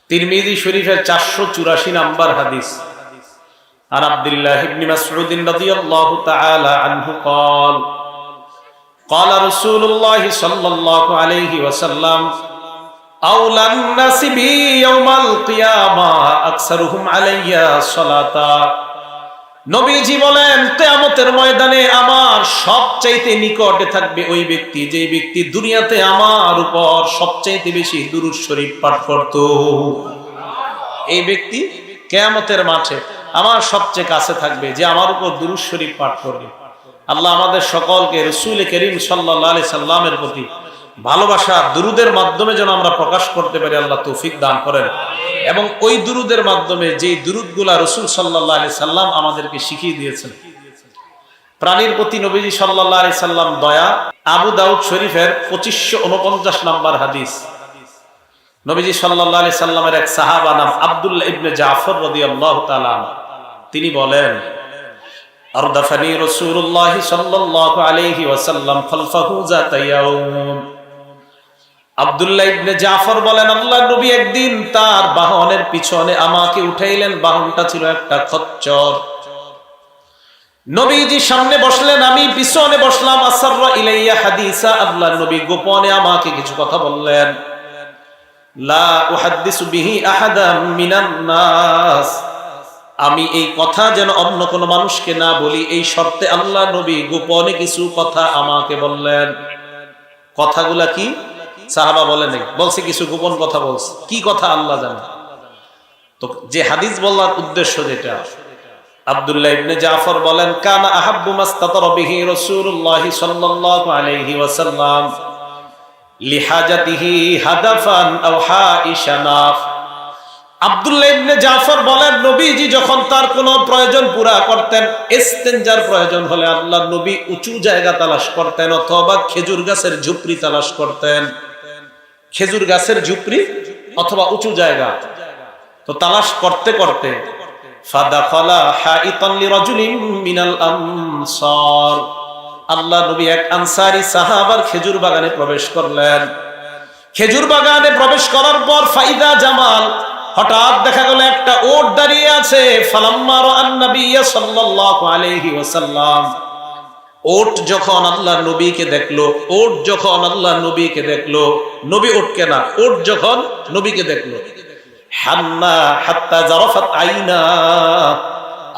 তিরমিজি শরীফের 484 নম্বর হাদিস। আর আব্দুল্লাহ ইবনে মাসউদ রাদিয়াল্লাহু তাআলা আনহু قال قال رسول الله صلى الله عليه وسلم أولى الناس بي يوم القيامة أكثرهم علي صلاة। নবীজি বলেন, কিয়ামতের ময়দানে আমার সবচাইতে নিকটে থাকবে ওই ব্যক্তি, যে ব্যক্তি দুনিয়াতে আমার উপর সবচাইতে বেশি দুরূদ শরীফ পাঠ করত। এই ব্যক্তি কিয়ামতের মাঠে আমার সবচেয়ে কাছে থাকবে, যে আমার উপর দুরূদ শরীফ পাঠ করবে। আল্লাহ আমাদের সকলকে রাসূল করিম সাল্লাল্লাহু আলাইহি সাল্লামের প্রতি ভালোবাসা দুরুদের মাধ্যমে যেন আমরা প্রকাশ করতে পারি, আল্লাহ তৌফিক দান করেন। এবং ওই দুরুদের মাধ্যমে যে দুরুদগুলা রাসূল সাল্লাল্লাহু আলাইহি সাল্লাম আমাদেরকে শিখিয়ে দিয়েছেন, প্রাণীর প্রতি নবীজি সাল্লাল্লাহু আলাইহি সাল্লাম দয়া। আবু দাউদ শরীফের 2549 নম্বর হাদিস। নবীজি সাল্লাল্লাহু আলাইহি সাল্লামের এক সাহাবা নাম আব্দুল্লাহ ইবনে জাফর রাদিয়াল্লাহু তাআলা, তিনি বলেন, আরদাফানি রাসূলুল্লাহ সাল্লাল্লাহু আলাইহি ওয়াসাল্লাম খালফাহু যাতা ইয়াউম। আব্দুল্লাহ ইবনে জাফর বলেন, আল্লাহর নবী একদিন তার বাহনের পিছনে আমাকে উঠাইলেন। বাহনটা ছিল একটা খচ্চর। নবীজি সামনে বসলেন, আমি পিছনে বসলাম। আসররা ইলাইয়া হাদিসা, আল্লাহর নবী গোপনে আমাকে কিছু কথা বললেন। লা উহাদ্দিসু বিহি আহাদাম মিনান নাস, আমি এই কথা যেন অন্য কোনো মানুষকে না বলি, এই শর্তে আল্লাহ নবী গোপনে কিছু কথা আমাকে বললেন। কথাগুলা কি? সাহাবা বলে নাই, বলছে কিছু গোপন কথা বলছে। কি কথা আল্লাহ জানে। তো যে হাদিস বলার উদ্দেশ্য যেটা, আব্দুল্লাহ ইবনে জাফর বলেন, কানা আহাব্বু মাস্তাতারা বিহি রাসূলুল্লাহ সাল্লাল্লাহু আলাইহি ওয়াসাল্লাম লিহাজাতিহি হাদাফান আও হাইশানাফ। আব্দুল্লাহ ইবনে জাফর বলেন, নবীজি যখন তার কোনো প্রয়োজন পুরা করতেন, ইস্তেনজার প্রয়োজন হলে আল্লাহর নবী উঁচু জায়গা তালাশ করতেন অথবা খেজুর গাছের ঝুপড়ি তালাশ করতেন। খেজুর গাছের ঝুপড়ি অথবা উঁচু জায়গা তো তালাশ করতে করতে ফাদাখালা হাইতান লিরাজুলিন মিনাল আনসার, আল্লাহ নবী এক আনসারী সাহাবার খেজুর বাগানে প্রবেশ করলেন। খেজুর বাগানে প্রবেশ করার পর ফাইদা জামাল, হঠাৎ দেখা গেল একটা ওট দাঁড়িয়ে আছে। ফালাম্মা রাআন নবিয়্য সাল্লাল্লাহু আলাইহি ওয়াসাল্লাম, ওট যখন আল্লাহর নবীকে দেখলো, ওট যখন আল্লাহর নবীকে দেখলো, নবী ওটকে না, ওট যখন নবীকে দেখলো, হান্না হাত্তা জারাফাত আইনা,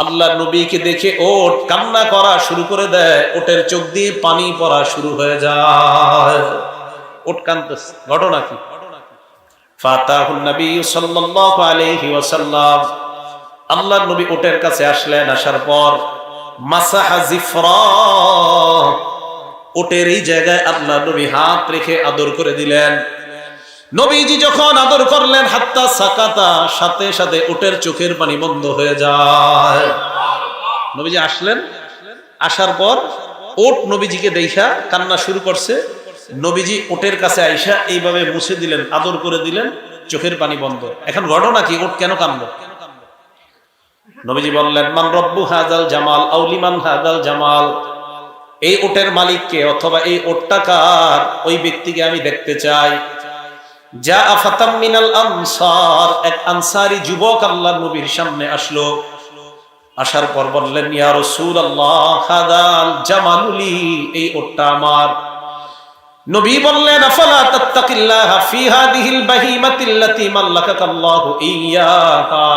আল্লাহর নবীকে দেখে ওট কান্না করা শুরু করে দেয়। ওটের চোখ দিয়ে পানি পড়া শুরু হয়ে যায়। ওট কাঁদতেছে, ঘটনা কি? ফাতাহুন নবী সাল্লাল্লাহু আলাইহি ওয়াসাল্লাম, আল্লাহর নবী ওটের কাছে আসলেন। আসার পর মাসাহা জিফরা, ওটের এই জায়গায় আল্লাহর নবী হাত রেখে আদর করে দিলেন। নবীজি যখন আদর করলেন, হাত্তা সাকাতা, সাথে সাথে ওটের চোখের পানি বন্ধ হয়ে যায়। নবীজি আসলেন, আসার পর ওট নবীজিকে দেখা কান্না শুরু করছে। নবীজি ওটের কাছে আইসা এইভাবে মুছে দিলেন, আদর করে দিলেন, চোখের পানি বন্ধ। এখন ঘটনা কি? ওট কেন কাঁদল? নবীজি বললেন, মান রব্বু হাযাল জামাল আও লিমান হাযাল জামাল, এই ওটের মালিককে অথবা এই ওটটা কার, ওই ব্যক্তিকে আমি দেখতে চাই। যা আফাতাম মিনাল আনসার, এক আনসারী যুবক আল্লাহর নবীর সামনে আসলো। আসার পর বললেন, ইয়া রাসূলুল্লাহ হাযাল জামালুলি, এই ওটটা আমার। নবী বললেন, আফালা তাত্তাকিল্লাহ ফি হাযিহিল বাহিমাতিল্লাতী মাল্লাকাকাল্লাহু ইয়্যাহা,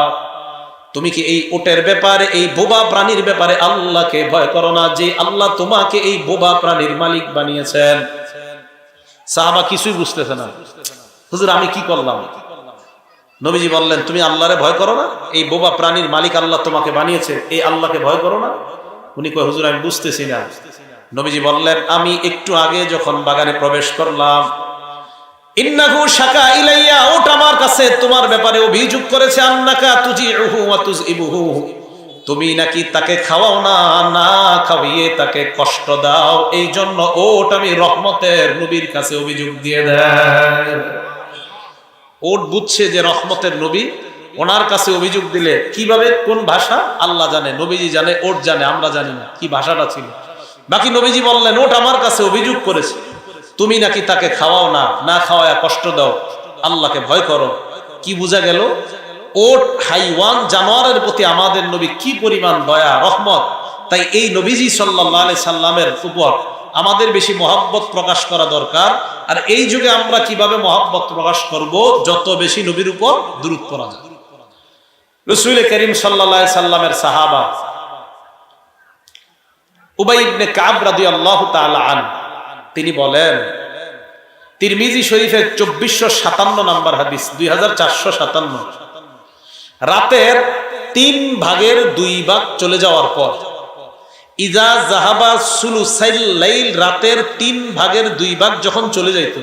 তুমি কি এই ওটের ব্যাপারে, এই বোবা প্রাণীর ব্যাপারে আল্লাহকে ভয় করো না, যে আল্লাহ তোমাকে এই বোবা প্রাণীর মালিক বানিয়েছেন? সাহাবা কিছুই বুঝতেছে না, হুজুর আমি কি করলাম? নবীজি বললেন, তুমি আল্লাহরে ভয় করো না, এই বোবা প্রাণীর মালিক আল্লাহ তোমাকে বানিয়েছে, এই আল্লাহকে ভয় করো না। উনি কয়, হুজুর আমি বুঝতেছি না। নবীজি বললেন, আমি একটু আগে যখন বাগানে প্রবেশ করলাম, ইন্নাহু শাকা ইলাইয়া, ওট আমার কাছে তোমার ব্যাপারে অভিযোগ করেছে, আন্নাকা তুজিউহু ওয়া তুযইবুহু, তুমি নাকি তাকে খাওয়াও না, না খাওয়িয়ে তাকে কষ্ট দাও। এই জন্য ওট আমি রহমতের নবীর কাছে অভিযোগ দিয়ে দেয়। ওট বুঝছে যে রহমতের নবী, ওনার কাছে অভিযোগ দিলে কিভাবে, কোন ভাষা আল্লাহ জানে, নবীজি জানে, ওট জানে, আমরা জানি না কি ভাষাটা ছিল। বাকি নবীজি বললেন, ওট আমার কাছে অভিযোগ করেছে, তুমি নাকি তাকে খাওয়াও না, না খাওয়ায় কষ্ট দাও, আল্লাহকে ভয় করো। কি বোঝা গেল? ওট হাইওয়ান জানোয়ারের প্রতি আমাদের নবী কি পরিমাণ দয়া রহমত, তাই এই নবীজি সাল্লাল্লাহু আলাইহি সাল্লামের উপর আমাদের বেশি মহব্বত প্রকাশ করা দরকার। আর এই যুগে আমরা কিভাবে মহব্বত প্রকাশ করব? যত বেশি নবীর উপর দুরূদ পড়া যায়। রাসূল করিম সাল্লাল্লাহু আলাইহি সাল্লামের সাহাবা উবাই ইবনে কাব রাদিয়াল্লাহু তাআলা আন, তিনি বলেন, তিরমিজি শরীফের 2457 নম্বর হাদিস, 2457, রাতের 3 ভাগের 2 ভাগ চলে যাওয়ার পর, ইজা জাহাবা সুলুসাইল লাইল, রাতের 3 ভাগের 2 ভাগ যখন চলে যাইত,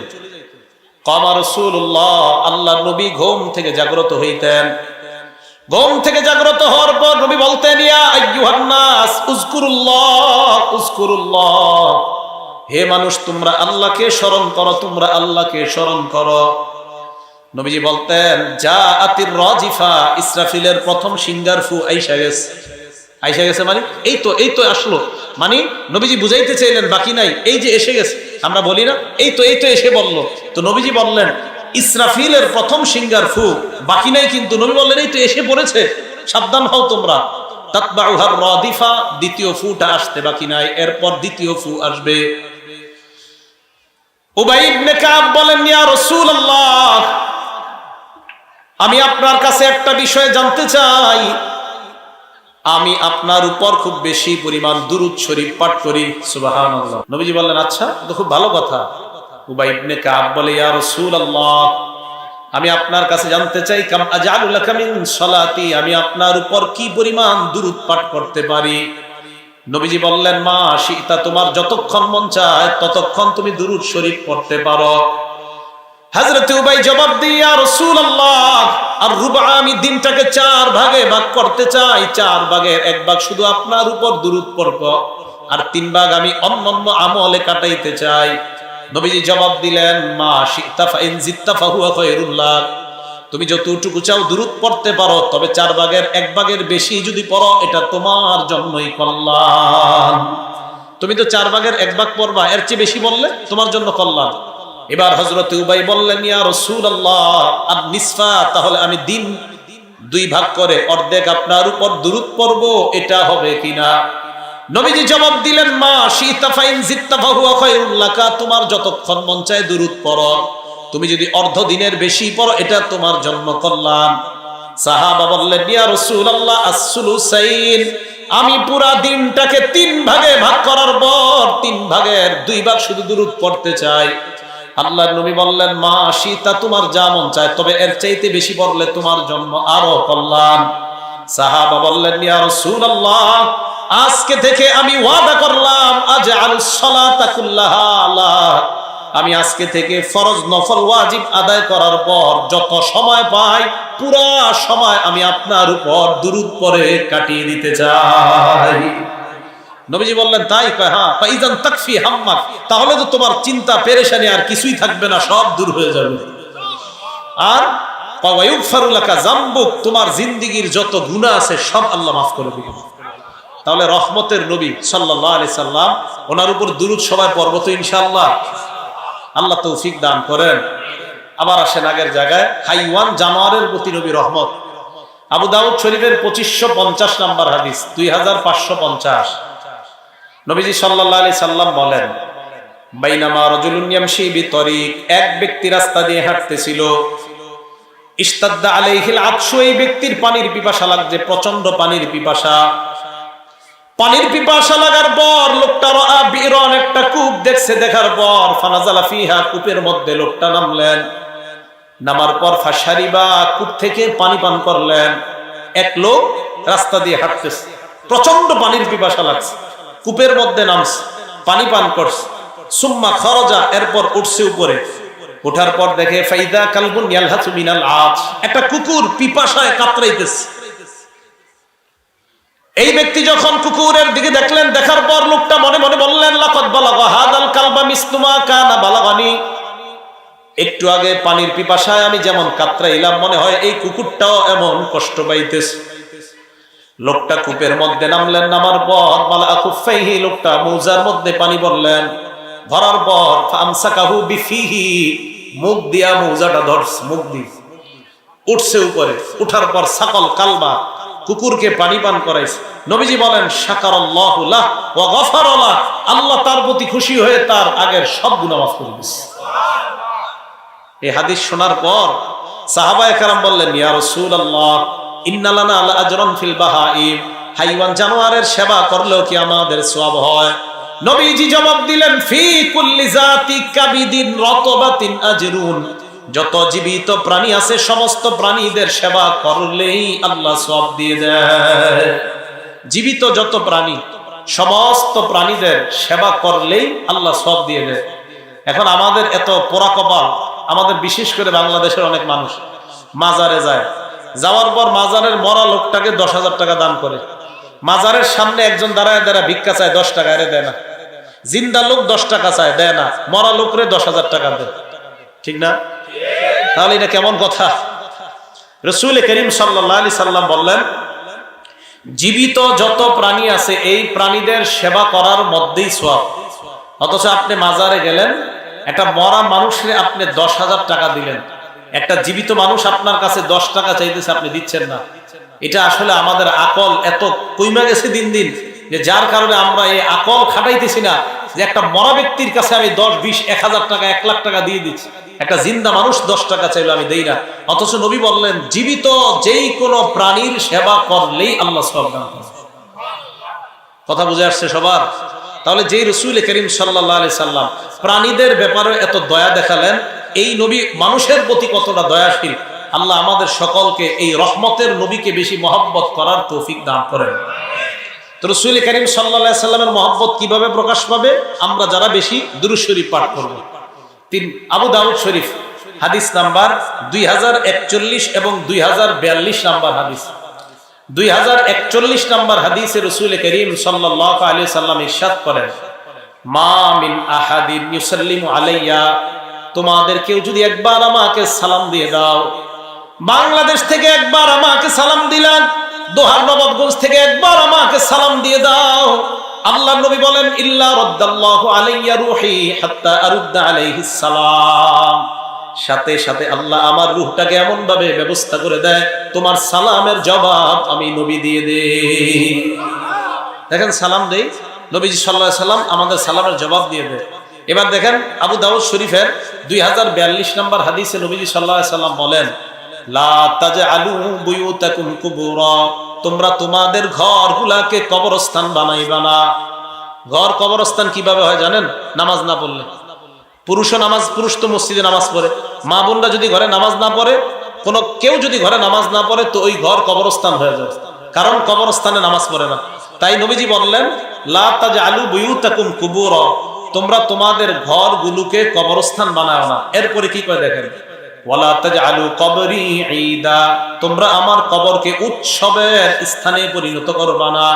কামা রাসূলুল্লাহ, আল্লাহর নবী ঘুম থেকে জাগ্রত হইতেন। ঘুম থেকে জাগ্রত হওয়ার পর নবী বলতেন, ইয়া আইয়ুহান নাস উযকুরুল্লাহ উযকুরুল্লাহ, হে মানুষ তোমরা আল্লাহকে স্মরণ করো, তোমরা আল্লাহকে স্মরণ করো। নবীজি বলতেন, জাআতির রাজিফা, ইসরাফিলের প্রথম সিঙ্গার ফু আইসা গেছে। আইসা গেছে মানে এই তো আসলো, মানে নবীজি বুঝাইতে চাইলেন বাকি নাই, এই যে এসে গেছে। আমরা বলি না এই তো এসে বললো, তো নবীজি বললেন ইসরাফিলের প্রথম সিঙ্গার ফু বাকি নাই, কিন্তু নবী বললেন এই তো এসে পড়েছে, সাবধান হও তোমরা। তাতবাউহার রাদিফা, দ্বিতীয় ফুটা আসতে বাকি নাই, এরপর দ্বিতীয় ফু আসবে। উবাই ইবনে কাব বলেন, ইয়া রাসূলুল্লাহ, আমি আপনার কাছে একটা বিষয় জানতে চাই। আমি আপনার উপর খুব বেশি পরিমাণ দুরূদ শরীফ পাঠ করি। সুবহানাল্লাহ। নবীজি বললেন, আচ্ছা, তো খুব ভালো কথা। উবাই ইবনে কাব বলে, ইয়া রাসূলুল্লাহ, আমি আপনার কাছে জানতে চাই, কাম আজআলু লাকা মিন সালাতি, আমি আপনার উপর কি পরিমাণ দুরূদ পাঠ করতে পারি। নবীজি বললেন, মা শিতা, তোমার যতক্ষণ মন চায় ততক্ষণ তুমি দুরূদ শরীফ পড়তে পারো। হযরত উবাই জবাব দিয়ে, ইয়া রাসূলুল্লাহ, আর রুবা, আমি দিনটাকে 4 ভাগে ভাগ করতে চাই, 4 ভাগের 1 ভাগ শুধু আপনার উপর দুরূদ পড়ব, আর 3 ভাগ আমি অন্যান্য আমলে কাটাইতে চাই। নবীজি জবাব দিলেন, মা শিতা ফাইন জিত্তা ফাহুয়া খায়রুল লাক, তুমি যতটুকু চাও দুরূদ পড়তে পারো, তবে 4 ভাগের 1 ভাগের বেশি যদি পড়ো এটা তোমার জন্যই কল্যাণ। তুমি তো 4 ভাগের 1 ভাগ পড়বা, এর চেয়ে বেশি বললে তোমার জন্য কল্যাণ। এবার হযরত উবাই বললেন, ইয়া রাসূলুল্লাহ, আর নিসফা, তাহলে আমি দিন 2 ভাগ করে অর্ধেক আপনার উপর দুরূদ পড়ব, এটা হবে কিনা? নবীজি জবাব দিলেন, মা শিতা ফাইন জিত্তা ফাহুয়া খায়রুল লাকা, তোমার যতক্ষণ মন চায় দুরূদ পড়ো, তুমি যদি অর্ধ দিনের বেশি পড়ো এটা তোমার জন্য কল্যাণ। সাহাবা বললেন, ইয়া রাসূলুল্লাহ, as-সুলুসাইন, আমি পুরা দিনটাকে 3 ভাগে ভাগ করার পর 3 ভাগের 2 ভাগ শুধু দুরূদ পড়তে চাই। আল্লাহর নবী বললেন, মা শিতা, তোমার যা মন চায়, তবে এর চাইতে বেশি পড়লে তোমার জন্য আরো কল্যাণ। সাহাবা বললেন, ইয়া রাসূলুল্লাহ, আজকে থেকে আমি ওয়াদা করলাম, আজআলুস সালাতা কুল্লাহা লাক, আমি আজকে থেকে ফরজ নফল ওয়াজিব আদায় করার পর যত সময় পাই পুরা সময় আমি আপনার উপর দুরূদ পড়ে কাটিয়ে দিতে চাই। নবীজি বললেন, তাই? কয়, হ্যাঁ। ফাইজান তাকফি হাম্মাক, তাহলে তো তোমার চিন্তা পেরেশানি আর কিছুই থাকবে না, সব দূর হয়ে যাবে। আর ওয়ায়ুগফারু লাকা যামবুক, তোমার জিন্দেগীর যত গুনাহ আছে সব আল্লাহ মাফ করে দিবেন। তাহলে রহমতের নবী সাল্লাল্লাহু আলাইহি সাল্লাম, ওনার উপর দুরূদ সবাই পড়ব তো ইনশাআল্লাহ। আল্লাহ তৌফিক দান করেন। আবার আসেন আগের জায়গায়, হাইওয়ান জানোয়ারের প্রতি নবী রহমত। আবু দাউদ শরীফের 2550 নম্বর হাদিস, 2550, নবীজি সাল্লাল্লাহু আলাইহি সাল্লাম বলেন, বাইনামা রাজুলুন ইয়ামশি বিতরিক, এক ব্যক্তি রাস্তা দিয়ে হাঁটতেছিল, ইশতাদ্দা আলাইহিল আতশু, এই ব্যক্তির পানির পিপাসা লাগছে, প্রচন্ড পানির পিপাসা। পানির পিপাসা লাগার পর লোকটা রাআ বিরান, একটা কূপ দেখছে, দেখার পর ফানাজালা ফিহা, কূপের মধ্যে লোকটা নামলেন। নামার পর ফাশারিবা, কূপ থেকে পানি পান করলেন। এক লোক রাস্তা দিয়ে হাঁটতেছে, প্রচন্ড পানির পিপাসা লাগছে, কূপের মধ্যে নামছে, পানি পান করছে। সুম্মা খরজা, এরপর উঠছে উপরে। ওঠার পর দেখে ফাইদা কালবুন ইয়ালহাতু মিনাল আতশ, একটা কুকুর পিপাসায় কাতরাইতেছে। এই ব্যক্তি যখন কুকুরের দিকে দেখলেন, দেখার পর লোকটা মনে মনে বললেন, লাকাদ বালাগা হাদাল কালবা মিসলু মা কানা বালাগানি, একটু আগে পানির পিপাসায় আমি যেমন কাতরাইলাম, মনে হয় এই কুকুরটাও এমন কষ্ট পাইতেছে। লোকটা কূপের মধ্যে নামলেন, নামার পর মালা খুফাইহি, লোকটা মৌজার মধ্যে পানি ভরলেন। ভরার পর ফামসাকাহু বিফিহি, মুখ দিয়া মৌজাটা ধরছে, মুখ দিয়ে উঠছে উপরে, উঠার পর সাকল কালবা কুকুরকে পানি পান করাইছে। নবীজি বলেন শাকারাল্লাহু লাহ ওয়া গফারা লাহ, আল্লাহ তার প্রতি খুশি হয়ে তার আগের সব গুনাহ মাফ করে দিয়েছে। এই হাদিস শোনার পর সাহাবায়ে কেরাম বললেন ইয়া রাসূলুল্লাহ ইন্না লানা লা আজরান ফিল বাহাইম, হাইওয়ান জানোয়ারের সেবা করলেও কি আমাদের সওয়াব হয়? নবীজি জবাব দিলেন ফি কুল্লি জাতি কাবিদিন রাতবাতিন আজরুন, যত জীবিত প্রাণী আছে সমস্ত প্রাণীদের সেবা করলেই আল্লাহ সওয়াব দিয়ে দেয়। জীবিত যত প্রাণী সমস্ত প্রাণীদের সেবা করলেই আল্লাহ সওয়াব দিয়ে দেয়। এখন আমাদের এত পোড়া কপাল, আমাদের বিশেষ করে বাংলাদেশের অনেক মানুষ মাজারে যায়, যাওয়ার পর মাজারের মরা লোকটাকে 10,000 টাকা দান করে। মাজারের সামনে একজন দাঁড়ায় ভিক্ষা চায় 10 টাকা, এরে দেয় না। জিন্দা লোক 10 টাকা চায়, দেয় না। মরা লোকরে 10,000 টাকা দেয়, ঠিক না? তাহলে এটা কেমন কথা? রাসূল করিম সাল্লাল্লাহু আলাইহি সাল্লাম বললেন জীবিত যত প্রাণী আছে এই প্রাণীদের সেবা করার মধ্যেই সওয়াব। অথচ আপনি মাজারে গেলেন, একটা মরা মানুষকে আপনি 10,000 টাকা দিলেন, একটা জীবিত মানুষ আপনার কাছে 10 টাকা চাইতেছে, আপনি দিচ্ছেন না। এটা আসলে আমাদের আকল এত কইমা গেছে দিন দিন, যে যার কারণে আমরা এই আকল খাটাইতেছি না যে একটা মরা ব্যক্তির কাছে আমি 10, 20, 1,000 টাকা, 1 লাখ টাকা দিয়ে দিচ্ছি, একটা জিন্দা মানুষ 10 টাকা চাইলো আমি দেই না। অথচ নবী বললেন জীবিত যেই কোনো প্রাণীর সেবা করলেই আল্লাহ সওয়াব দান করেন। কথা বুঝে আসছে সবার? তাহলে যেই রাসূল করিম সাল্লাল্লাহু আলাইহি সাল্লাম প্রাণীদের ব্যাপারে এত দয়া দেখালেন, এই নবী মানুষের প্রতি কতটা দয়াশীল। আল্লাহ আমাদের সকলকে এই রহমতের নবীকে বেশি মহব্বত করার তৌফিক দান করেন। তো রাসূল করিম সাল্লাল্লাহু আলাইহি সাল্লামের মহব্বত কিভাবে প্রকাশ পাবে? আমরা যারা বেশি দুরূদ শরীফ পাঠ করব। আবু দাউদ শরীফ হাদিস নাম্বার 2041 এবং 2042 নাম্বার হাদিস। 2041 নাম্বার হাদিসে রাসূল করিম সাল্লাল্লাহু আলাইহি সাল্লাম ইরশাদ করেন মা মিন আহাদিন ইউসাল্লিমু আলাইয়া, তোমাদের কেউ যদি একবার আমাকে সালাম দিয়ে দাও, বাংলাদেশ থেকে একবার আমাকে সালাম দিলাম, দোহার নবাবগঞ্জ থেকে একবার আমাকে সালাম দিয়ে দাও, আল্লাহর নবী বলেন ইল্লা রাদ্দাল্লাহু আলাইয়া রূহি হাত্তা আরুদ্দা আলাইহিস সালাম, সাথে সাথে আল্লাহ আমার রূহটাকে এমন ভাবে ব্যবস্থা করে দেয় তোমার সালামের জবাব আমি নবী দিয়ে দেই। দেখেন সালাম দেই, নবীজি সাল্লাল্লাহু আলাইহি সাল্লাম আমাদের সালামের জবাব দিয়ে দেয়। এবার দেখেন আবু দাউদ শরীফের 2042 নম্বর হাদিসে নবীজি সাল্লাল্লাহু আলাইহি সাল্লাম বলেন লা তাজআলু বুয়ুতাকুম কুবুরা, তোমরা তোমাদের ঘরগুলাকে কবরস্থান বানাইবা না। ঘর কবরস্থান কিভাবে হয় জানেন? নামাজ না পড়লে। পুরুষ তো মসজিদে নামাজ পড়ে, মা বোনরা যদি ঘরে নামাজ না পড়ে, কেউ যদি ঘরে নামাজ না পড়ে তো ওই ঘর কবরস্থান হয়ে যায়, কারণ কবরস্থানে নামাজ পড়ে না। তাই নবীজি বললেন লা তাজআলু বুয়ুতাকুম কুবুরা, তোমরা তোমাদের ঘরগুলোকে কবরস্থান বানাও না। এরপরে কি করে দেখেন ওয়ালা তাজআলু কবরি ঈদা, তোমরা আমার কবরকে উৎসবের স্থানে পরিণত করবা না।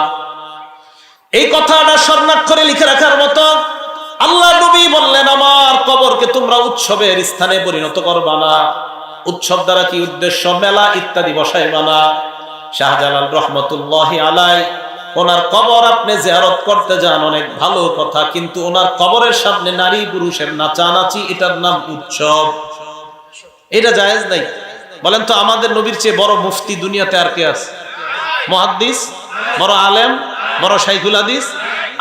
এই কথাটা স্বর্ণাক্ষরে লিখে রাখার মতো। আল্লাহ নবী বললেন আমার কবরকে তোমরা উৎসবের স্থানে পরিণত করবা না। উৎসব দ্বারা কি উদ্দেশ্য? মেলা ইত্যাদি বসাইবা না। শাহজালাল রহমতুল্লাহি আলাইহি ওনার কবর আপনি জিয়ারত করতে যান, অনেক ভালো কথা, কিন্তু ওনার কবরের সামনে নারী পুরুষের নাচানাচি, এটার নাম উৎসব, এটা জায়েজ নাই। বলেন তো আমাদের নবীর চেয়ে বড় মুফতি দুনিয়াতে আর কে আছে? মুহাদ্দিস, বড় আলেম, বড় শাইখুল হাদিস,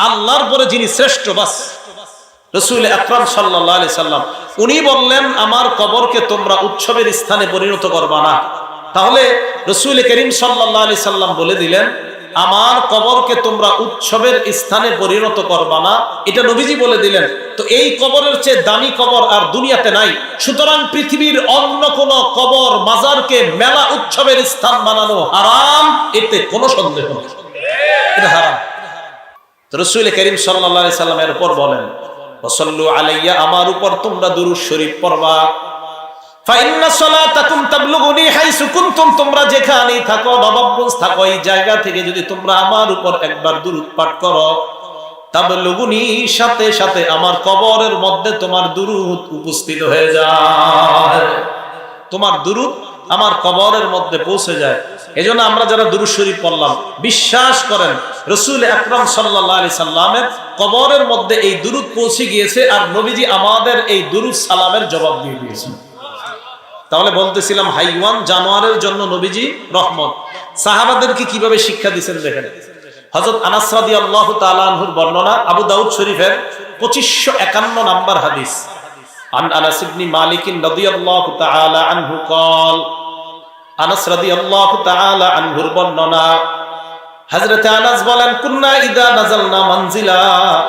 আল্লাহর পরে যিনি শ্রেষ্ঠ বাস রাসূল আকরাম সাল্লাল্লাহু আলাইহি সাল্লাম, উনি বললেন আমার কবরকে তোমরা উৎসবের স্থানে পরিণত করবা না। তাহলে রাসূল করিম সাল্লাল্লাহু আলাইহি সাল্লাম বলে দিলেন আমার কবরকে তোমরা উৎসবের স্থানে পরিণত করবা না, এটা নবীজি বলে দিলেন। তো এই কবরের চেয়ে দামি কবর আর দুনিয়াতে নাই। সুতরাং পৃথিবীর অন্য কোন কবর মাজারকে মেলা উৎসবের স্থান বানানো হারাম, এতে কোনো সন্দেহ নেই, এটা হারাম। তো রাসূল করিম সাল্লাল্লাহু আলাইহি সাল্লাম এর উপর বলেন ওয়াসাল্লু আলাইয়া, আমার উপর তোমরা দুরূদ শরীফ পড়বা। ফাইন্না সালাতাকুম তাবলুগুনি হাইসু কুনতুম, তোমরা যেখানেই থাকো, নবাবগঞ্জ থাকো, এই জায়গা থেকে যদি তোমরা আমার উপর একবার দুরূদ পাঠ করো, তাবলুগুনি, সাথে সাথে আমার কবরের মধ্যে তোমার দুরূদ উপস্থিত হয়ে যায়, তোমার দুরূদ আমার কবরের মধ্যে পৌঁছে যায়। এজন্য আমরা যারা দুরূদ শরীফ পড়লাম, বিশ্বাস করেন রাসূল আকরাম সাল্লাল্লাহু আলাইহি সাল্লামের কবরের মধ্যে এই দুরূদ পৌঁছে গিয়েছে, আর নবীজি আমাদের এই দুরূদ সালামের জবাব দিয়ে দিয়েছেন। তাহলে বলতেছিলাম হাইওয়ান জানোয়ারের জন্য নবীজি রহমত। সাহাবাদেরকে কিভাবে শিক্ষা দিয়েছেন দেখেন। হযরত আনাস রাদিয়াল্লাহু তাআলা আনহুর বর্ণনা, আবু দাউদ শরীফের 2551 নম্বর হাদিস। আন আনাস ইবনে মালিক রাদিয়াল্লাহু তাআলা আনহু قال, আনাস রাদিয়াল্লাহু তাআলা আনহুর বর্ণনা, হযরত আনাস বলেন, কুন্না ইদা নাযালনা মানজিলা,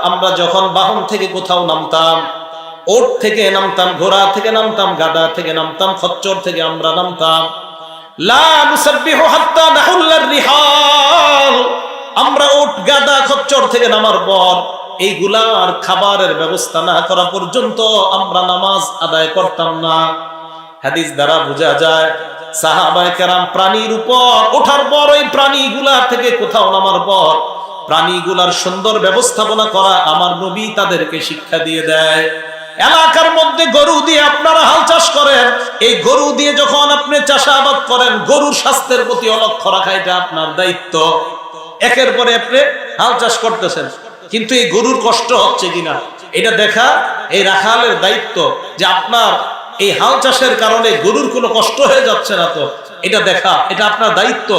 আমরা যখন বাহন থেকে কোথাও নামতাম, ওট থেকে নামতাম, ঘোড়া থেকে নামতাম, গাধা থেকে নামতাম, খচ্চর থেকে আমরা নামতাম, লা নুসাব্বিহু হাত্তা নাহুল্লার রিহাল, আমরা ওট গাধা খচ্চর থেকে নামার পর এইগুলার খাবারের ব্যবস্থা না করা পর্যন্ত আমরা নামাজ আদায় করতাম না। হাদিস দ্বারা বোঝা যায় সাহাবায়ে কেরাম প্রাণীর উপর ওঠার পর ওই প্রাণীগুলা থেকে কোথাও নামার পর প্রাণীগুলার সুন্দর ব্যবস্থাপনা করা আমার নবী তাদেরকে শিক্ষা দিয়ে দেয়। এলাকার মধ্যে গরু দিয়ে আপনারা হাল চাষ করেন, এই গরু দিয়ে যখন আপনি চাষাবাদ করেন, গরুর স্বাস্থ্যের প্রতি লক্ষ্য রাখা এটা আপনার দায়িত্ব। একের পরে আপনি হাল চাষ করতেছেন, কিন্তু এই গরুর কষ্ট হচ্ছে কিনা এটা দেখা এই রাখালের দায়িত্ব, যে আপনার এই হাল চাষের কারণে গরুর কোনো কষ্ট হয়ে যাচ্ছে না তো এটা দেখা, এটা আপনার দায়িত্ব।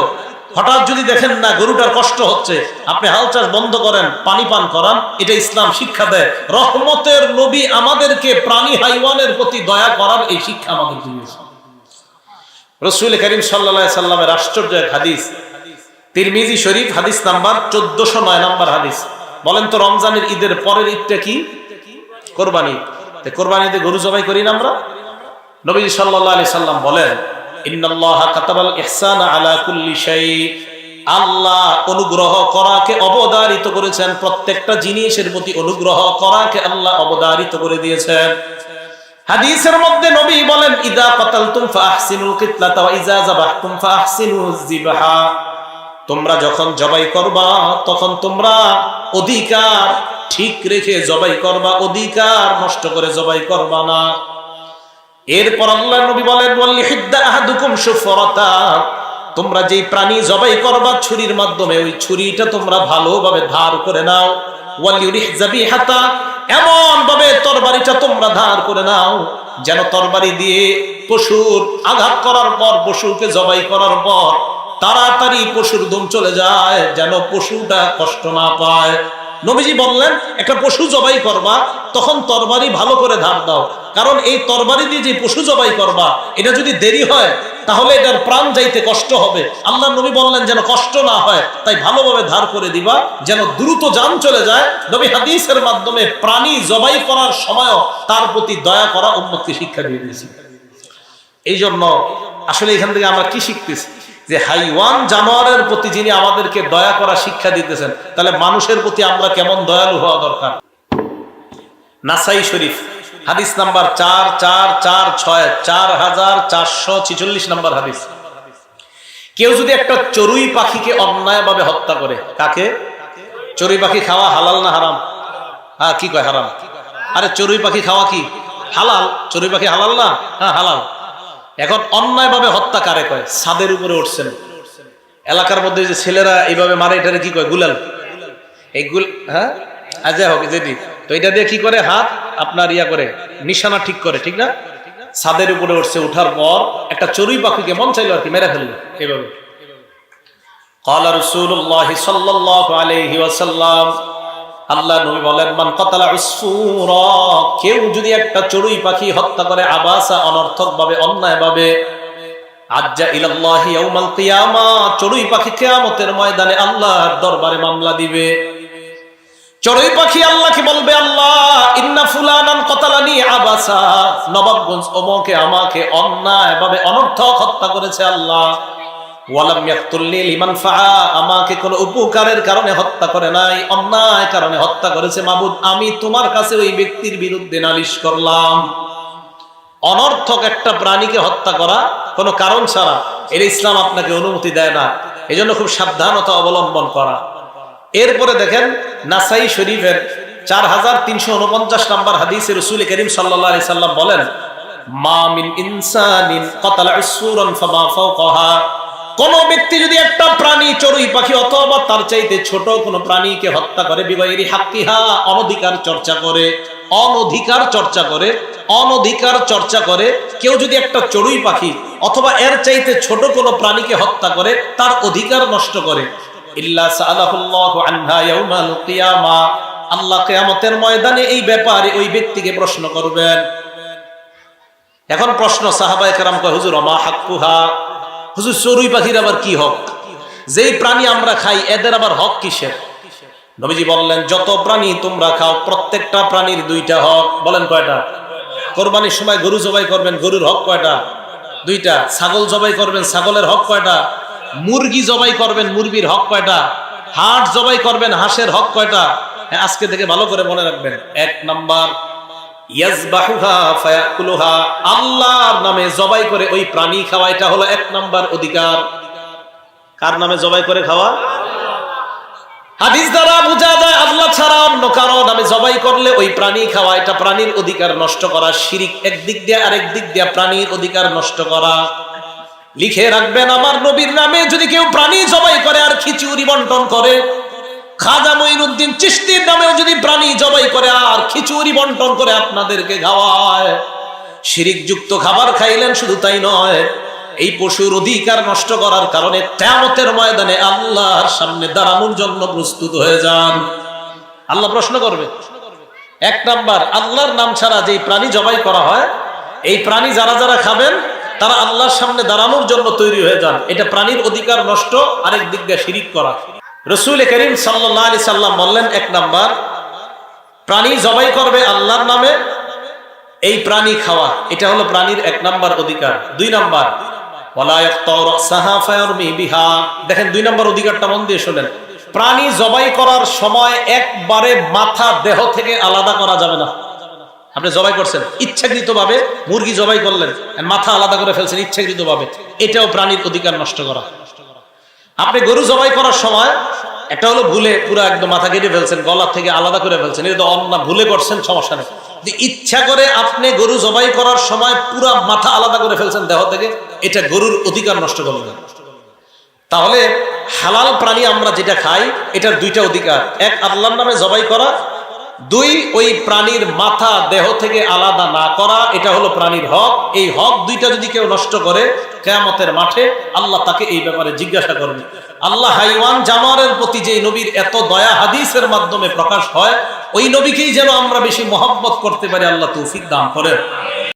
হঠাৎ যদি দেখেন না গরুটার কষ্ট হচ্ছে, আপনি হাল চাষ বন্ধ করেন, পানি পান করান, এটা ইসলাম শিক্ষা দেয়। রহমতের নবী আমাদেরকে প্রাণী হাইওয়ানের প্রতি দয়া করার এই শিক্ষা আমাদের দিয়েছে। রাসূল করিম সাল্লাল্লাহু আলাইহি সাল্লামের আশ্চর্য এক হাদিস, তিরমিজি শরীফ হাদিস নাম্বার 1409 নম্বর হাদিস। বলেন তো রমজানের ঈদের পরের ঈদটা কি? কোরবানি। কোরবানিতে গরু জবাই করি না আমরা? নবী সাল্লাল্লাহু আলাইহি সাল্লাম বলেন, ইন্নাল্লাহা কাতাবাল ইহসানা আলা কুল্লি শাই, আল্লাহ অনুগ্রহ করাকে অবধারিত করেছেন, প্রত্যেকটা জিনিসের প্রতি অনুগ্রহ করাকে আল্লাহ অবধারিত করে দিয়েছেন। হাদিসের মধ্যে নবী বলেন, ইযা কাতালতুম ফাহসিনুল কিতলাতা ওয়া ইযা যাবাহতুম ফাহসিনুজ যিবহা, তোমরা যখন জবাই করবা তখন তোমরা অধিকার ঠিক রেখে জবাই করবা, অধিকার নষ্ট করে জবাই করবা না। এরপর আল্লাহ নবী বলেন, ওয়ালিহিদ্দা আহাদুকুম শুফরাতা, তোমরা যেই প্রাণী জবাই করবা ছুরির মাধ্যমে, ওই ছুরিটা তোমরা ভালোভাবে ধার করে নাও। ওয়ালিউরিহ যাবিহাতা, এমন ভাবে তরবারিটা তোমরা ধার করে নাও যেন তরবারি দিয়ে পশুর আঘাত করার পর, পশুকে জবাই করার পর তাড়াতাড়ি পশুর দম চলে যায়, যেন পশুটা কষ্ট না পায়। নবীজি বললেন, একটা পশু জবাই করবা তখন তরবারি ভালো করে ধার দাও, কারণ এই তরবারি দিয়ে যে পশু জবাই করবা এটা যদি দেরি হয় তাহলে এটার প্রাণ যাইতে কষ্ট হবে। আল্লাহ নবী বললেন যেন কষ্ট না হয়, তাই ভালোভাবে ধার করে দিবা যেন দ্রুত জান চলে যায়। নবী হাদিসের মাধ্যমে প্রাণী জবাই করার সময়ও তার প্রতি দয়া করা উম্মতকে শিক্ষা দিয়ে দিয়েছি। এই জন্য আসলে এখান থেকে আমরা কি শিখতেছি, যে হাইওয়ান জানোয়ারের প্রতি যিনি আমাদেরকে দয়া করা শিক্ষা দিতেছেন, তাহলে মানুষের প্রতি আমরা কেমন দয়ালু হওয়া দরকার। নাসাই শরীফ হাদিস নাম্বার 4446, 4446 নম্বর হাদিস। কেউ যদি একটা চড়ুই পাখিকে অন্যায়ভাবে হত্যা করে, কাকে? চড়ুই পাখি খাওয়া হালাল না হারাম? হ্যাঁ, কি কয় হারাম? আরে চড়ুই পাখি খাওয়া কি হালাল? চড়ুই পাখি হালাল না? হ্যাঁ হালাল। এখন অন্যায়ভাবে হত্যা কারে কয়? ছাদের উপরে উঠছেন, এলাকার মধ্যে যে ছেলেরা এইভাবে মারে, এটারে কি কয়? গুলাল। এই হ্যাঁ যাই হোক যেটি, তো এটা দিয়ে কি করে? হাত আপনার ইয়া করে নিশানা ঠিক করে, ঠিক না? ছাদের উপরে উঠছে, উঠার পর একটা চড়ুই পাখিকে মন চাইলো আর কি মেরে ফেললো এইভাবে। ক্বালা রাসূলুল্লাহ সাল্লাল্লাহু আলাইহি ওয়াসাল্লাম, আল্লাহ নবী বলেন, মান কাতালা উসফুরা, কেউ যদি একটা চড়ুই পাখি হত্যা করে আবাসা, অনর্থক ভাবে, অন্যায় ভাবে, আজ্জা ইলাল্লাহি ইয়াউমাল কিয়ামা, চড়ুই পাখি কিয়ামতের ময়দানে আল্লাহর দরবারে মামলা দিবে। চড়ুই পাখি আল্লাহকে বলবে, আল্লাহ ইন্না ফুলানান কাতালানি আবাসা, নবাবগঞ্জ ওমকে আমাকে অন্যায় ভাবে অনর্থক হত্যা করেছে আল্লাহ। ওয়ালাম ইয়াকতুলনি লিমান ফাআ, আমাকে কোনো উপকারের কারণে হত্যা করে নাই, অন্যায় কারণে হত্যা করেছে। মাবুদ, আমি তোমার কাছে ওই ব্যক্তির বিরুদ্ধে নালিশ করলাম। অনর্থক একটা প্রাণীকে হত্যা করা কোনো কারণ ছাড়া, এর ইসলাম আপনাকে অনুমতি দেয় না। এজন্য খুব সাবধানতা অবলম্বন করা। এরপরে দেখেন নাসাই শরীফের 4349 নম্বর হাদিসে রাসূল করিম সাল্লাল্লাহু আলাইহি সাল্লাম বলেন, মা মিন ইনসানিন কাতালা উসফুরান ফামা ফাওকাহা, কোন ব্যক্তি যদি একটা প্রাণী, চড়ুই পাখি অথবা তার চাইতে ছোট কোন প্রাণীকে হত্যা করে, বিগাইরি হাক্কিহা, অনধিকার চর্চা করে, অনধিকার চর্চা করে, অনধিকার চর্চা করে, কেউ যদি একটা চড়ুই পাখি অথবা এর চাইতে ছোট কোনো প্রাণীকে হত্যা করে, তার অধিকার নষ্ট করে, ইল্লা সাআলাহুল্লাহু আনহা ইয়াউমাল কিয়ামা, আল্লাহ কিয়ামতের ময়দানে এই ব্যাপারে ওই ব্যক্তিকে প্রশ্ন করবেন। এখন প্রশ্ন, সাহাবায়ে কেরাম কয়, হুজুর মা হাক্কুহা, হুজুর চড়ুই পাখির আবার কি হক? যেই প্রাণী আমরা খাই এদের আবার হক কিসের? নবীজি বললেন, যত প্রাণী তোমরা খাও প্রত্যেকটা প্রাণীর দুইটা হক। বলেন কয়টা? কোরবানির সময় গরু জবাই করবেন, গরুর হক কয়টা? দুইটা। ছাগল জবাই করবেন, ছাগলের হক কয়টা? মুরগি জবাই করবেন, মুরগির হক কয়টা? হাঁস জবাই করবেন, হাঁসের হক কয়টা? আজকে থেকে ভালো করে মনে রাখবেন। এক নাম্বার, ইয়াজবাহুহা ফায়াকুলুহা, আল্লাহর নামে জবাই করে ওই প্রাণী খাওয়া, এটা হলো এক নাম্বার অধিকার। কার নামে জবাই করে খাওয়া? হাদিস দ্বারা বোঝা যায় আল্লাহ ছাড়া অন্য কারো নামে জবাই করলে ওই প্রাণী খাওয়া, এটা প্রাণীর অধিকার নষ্ট করা, শিরিক একদিক দিয়ে, আরেক দিক দিয়ে প্রাণীর অধিকার নষ্ট করা। লিখে রাখবেন, আমার নবীর নামে যদি কেউ প্রাণী জবাই করে আর খিচুড়ি বন্টন করে, খাজা মঈনুদ্দিন চিশতির নামেও যদি প্রাণী জবাই করে আর খিচুড়ি বন্টন করে আপনাদেরকে খাওয়ায়, শিরিক যুক্ত খাবার খাইলেন। শুধু তাই নয়, এই পশুর অধিকার নষ্ট করার কারণে কিয়ামতের ময়দানে আল্লাহর সামনে দাঁড়ানোর জন্য প্রস্তুত হয়ে যান। আল্লাহ প্রশ্ন করবে। এক নাম্বার, আল্লাহর নাম ছাড়া যেই প্রাণী জবাই করা হয়, এই প্রাণী যারা যারা খাবেন তারা আল্লাহর সামনে দাঁড়ানোর জন্য তৈরি হয়ে যান। এটা প্রাণীর অধিকার নষ্ট, আরেক দিক দিয়ে শিরিক করা। রাসূল করিম সাল্লাল্লাহু আলাইহি সাল্লাম বললেন, এক নাম্বার, প্রাণী জবাই করবে আল্লাহর নামে, এই প্রাণী খাওয়া, এটা হলো প্রাণীর এক নাম্বার অধিকার। দুই নাম্বার, ওয়ালা ইয়াকতাউ রাসাহা ফায়ারমি বিহা। দেখেন, দুই নাম্বার অধিকারটা মন দিয়ে শুনেন। প্রাণী জবাই করার সময় একবারে মাথা দেহ থেকে আলাদা করা যাবে না। আপনি জবাই করছেন ইচ্ছাকৃতভাবে, মুরগি জবাই করলেন, মাথা আলাদা করে ফেলছেন ইচ্ছাকৃতভাবে, এটাও প্রাণীর অধিকার নষ্ট করা। আপনি গরু জবাই করার সময় একটা হলো ভুলে পুরো একদম মাথা কেটে ফেলছেন, গলা থেকে আলাদা করে ফেলছেন, এটা তো অন্য, ভুলে করছেন সমস্যা নেই। ইচ্ছা করে আপনি গরু জবাই করার সময় পুরো মাথা আলাদা করে ফেলছেন দেহ থেকে, এটা গরুর অধিকার নষ্ট করলেন। তাহলে হালাল প্রাণী আমরা যেটা খাই, এটার দুইটা অধিকার। এক, আল্লাহর নামে জবাই করা। দুই, ওই প্রাণীর মাথা দেহ থেকে আলাদা না করা, এটা হলো প্রাণীর হক। এই হক দুইটা যদি কেউ নষ্ট করে, কিয়ামতের মাঠে আল্লাহ তাকে এই ব্যাপারে জিজ্ঞাসা করবে। আল্লাহ হাইওয়ান জানোয়ারের প্রতি যে নবীর এত দয়া হাদিসের মাধ্যমে প্রকাশ হয়, ওই নবীকেই যেন আমরা বেশি মহব্বত করতে পারি। আল্লাহ তৌফিক দান করেন।